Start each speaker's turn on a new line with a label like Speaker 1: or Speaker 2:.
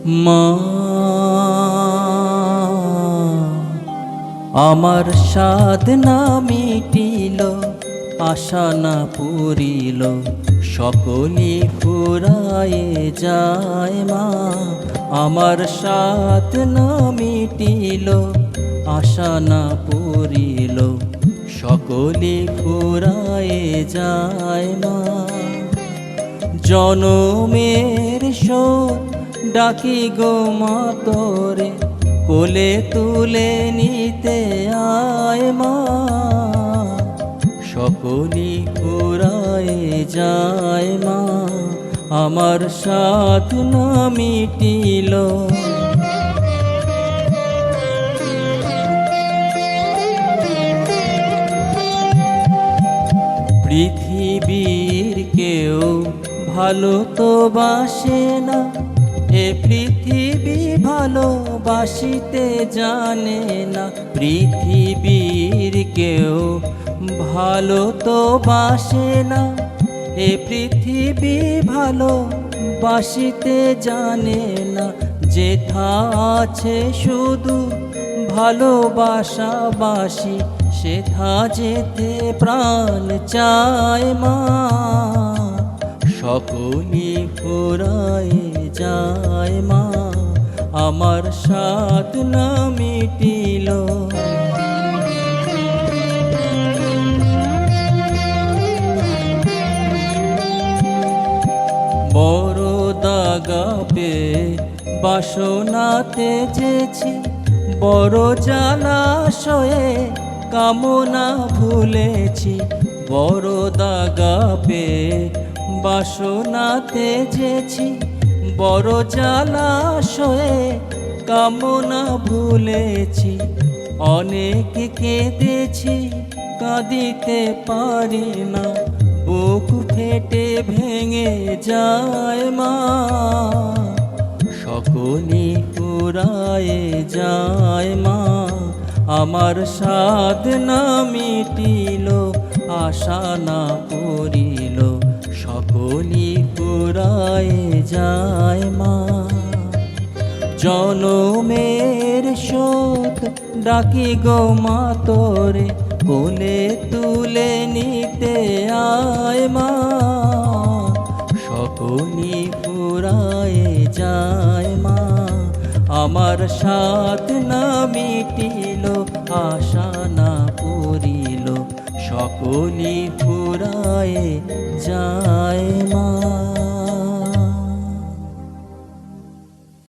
Speaker 1: মা আমার সাধ না মিটিল, আশা না পুরিল, সকলই ফুরায়ে যায় মা। আমার সাধ না মিটিল, আশা না পুরিল, সকলই ফুরায়ে যায় মা। জনমের শোধ ডাকি গো মা তোরে, কোলে তুলে নিতে আয় মা। সকলই ফুরায়ে যায় মা, আমার সাধ না মিটিল। পৃথিবীর কেউ ভালো তো বাসে না, এ পৃথিবী ভালোবাসিতে জানে না। পৃথিবীর কেউ ভালো তো বাসে না, এ পৃথিবী ভালোবাসিতে জানে না। যেথা আছে শুধু ভালোবাসাবাসি, সেথা যেতে প্রাণ চায় মা। সকলই ফুরায়ে যায় মা, আমার সাধ না মিটিল। বড় দাগা পেয়ে বাসনাতে যেছি, বড় জলাশয়ে কামনা ভুলেছি। বড় দাগা পেয়ে বাসনাতে যেছি, বড় জলাশয়ে কামনা ভুলেছি। অনেক কেঁদেছি, কাঁদিতে পারি না, বুক ফেটে ভেঙে যায় মা। সকলই ফুরায়ে যায় মা, আমার সাধ না মিটিল, আশা না পুরিল, সকলই ফুরায়ে যায় মা। জনমের শোধ ডাকি গো মা তোরে, কোলে তুলে নিতে আয় মা। সকলই ফুরায়ে যায় মা, আমার সাধ না মিটিল, আশা না পুরিল, সকলই ফুরায়ে যায়।